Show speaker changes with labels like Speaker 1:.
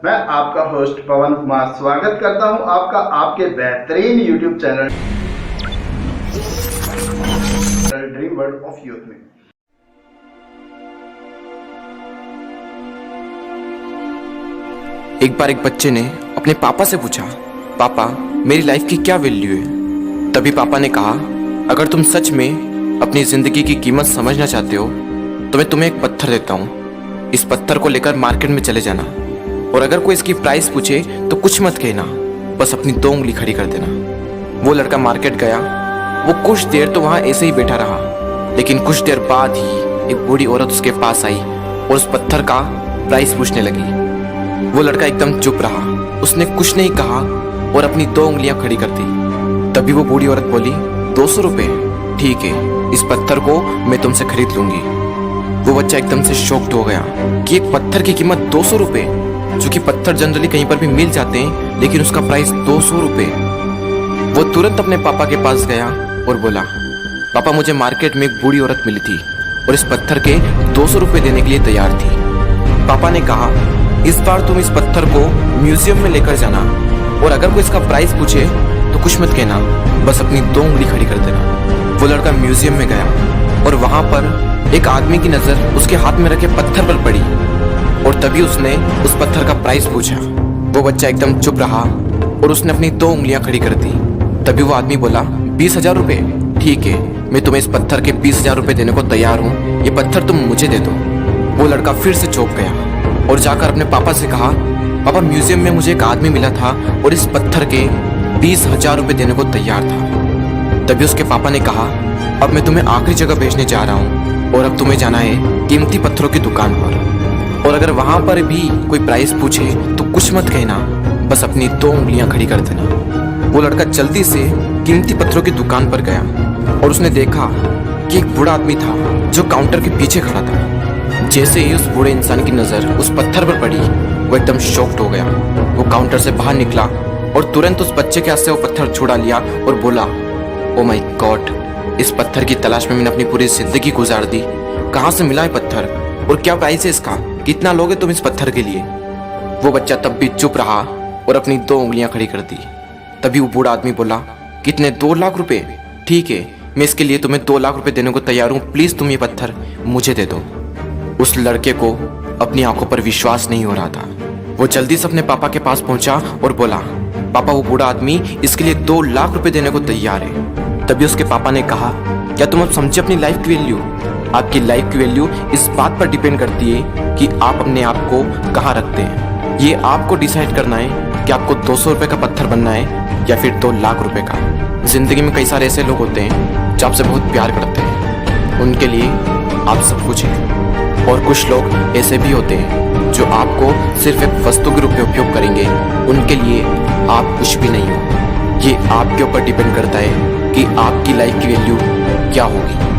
Speaker 1: मैं आपका होस्ट पवन कुमार स्वागत करता हूं आपका आपके बेहतरीन YouTube channel dream world of youth में।
Speaker 2: एक बार एक बच्चे ने अपने पापा से पूछा, पापा मेरी लाइफ की क्या वैल्यू है। तभी पापा ने कहा, अगर तुम सच में अपनी जिंदगी की कीमत समझना चाहते हो तो मैं तुम्हें एक पत्थर देता हूँ। इस पत्थर को लेकर मार्केट में चले जाना और अगर कोई इसकी प्राइस पूछे तो कुछ मत कहना, बस अपनी 2 उंगली खड़ी कर देना। वो लड़का मार्केट गया। वो कुछ देर तो वहाँ ऐसे ही बैठा रहा, लेकिन कुछ देर बाद ही एक बूढ़ी औरत उसके पास आई और उस पत्थर का प्राइस पूछने लगी। वो लड़का एकदम चुप रहा, उसने कुछ नहीं कहा और अपनी 2 उंगलियां खड़ी कर दी। तभी वो बूढ़ी औरत बोली, 200 रुपये, ठीक है, इस पत्थर को मैं तुमसे खरीद लूंगी। वो बच्चा एकदम से शॉक्ड हो गया कि एक पत्थर की कीमत 200 रुपये, जो कि पत्थर जनरली कहीं पर भी मिल जाते हैं, लेकिन उसका प्राइस 200 रुपये। वो तुरंत अपने पापा के पास गया और बोला, पापा मुझे मार्केट में एक बूढ़ी औरत मिली थी और इस पत्थर के 200 रुपये देने के लिए तैयार थी। पापा ने कहा, इस बार तुम इस पत्थर को म्यूजियम में लेकर जाना और अगर कोई इसका प्राइस पूछे तो कुछ मत कहना, बस अपनी 2 उंगली खड़ी कर देना। वो लड़का म्यूजियम में गया और वहां पर एक आदमी की नजर उसके हाथ में रखे पत्थर पर पड़ी और तभी उसने उस पत्थर का प्राइस पूछा। वो बच्चा एकदम चुप रहा और उसने अपनी 2 उंगलियां खड़ी कर दी। तभी वो आदमी बोला, 20,000 रुपये, ठीक है, मैं तुम्हें इस पत्थर के 20,000 रुपये देने को तैयार हूँ, ये पत्थर तुम मुझे दे दो। वो लड़का फिर से चौंक गया और जाकर अपने पापा से कहा, पापा म्यूजियम में मुझे एक आदमी मिला था और इस पत्थर के 20,000 रुपये देने को तैयार था। तभी उसके पापा ने कहा, अब मैं तुम्हें आखिरी जगह भेजने जा रहा हूँ और अब तुम्हें जाना है कीमती पत्थरों की दुकान पर, और अगर वहां पर भी कोई प्राइस पूछे तो कुछ मत कहना, बस अपनी 2 उंगलियां खड़ी कर देना। वो लड़का जल्दी से कीमती पत्थरों की दुकान पर गया और उसने देखा कि एक बूढ़ा आदमी था जो काउंटर के पीछे खड़ा था। जैसे ही उस बूढ़े इंसान की नजर उस पत्थर पर पड़ी, वो एकदम शॉक्ड हो गया। वो काउंटर से बाहर निकला और तुरंत उस बच्चे के हाथ से वो पत्थर छुड़ा लिया और बोला, ओ माय गॉड, इस पत्थर की तलाश में मैंने अपनी पूरी जिंदगी गुजार दी। कहाँ से मिला है पत्थर और क्या प्राइस है इसका, कितना लोगे तुम इस पत्थर के लिए। वो बच्चा तब भी चुप रहा और अपनी 2 उंगलियां खड़ी कर दी। तभी वो बूढ़ा आदमी बोला, कितने, 2 लाख रुपए, ठीक है, मैं इसके लिए तुम्हें 2 लाख रुपए देने को तैयार हूँ, प्लीज तुम ये पत्थर मुझे दे दो। उस लड़के को अपनी आंखों पर विश्वास नहीं हो रहा था। वो जल्दी से अपने पापा के पास पहुंचा और बोला, पापा वो बूढ़ा आदमी इसके लिए 2 लाख रुपए देने को तैयार है। तभी उसके पापा ने कहा, क्या तुम अब समझे अपनी लाइफ की वैल्यू? आपकी लाइफ की वैल्यू इस बात पर डिपेंड करती है कि आप अपने आप को कहाँ रखते हैं। ये आपको डिसाइड करना है कि आपको 200 रुपये का पत्थर बनना है या फिर 2 लाख रुपए का। जिंदगी में कई सारे ऐसे लोग होते हैं जो आपसे बहुत प्यार करते हैं, उनके लिए आप सब कुछ हैं, और कुछ लोग ऐसे भी होते हैं जो आपको सिर्फ एक वस्तु के रूप में उपयोग करेंगे, उनके लिए आप कुछ भी नहीं हो। ये आपके ऊपर डिपेंड करता है कि आपकी लाइफ की वैल्यू क्या होगी।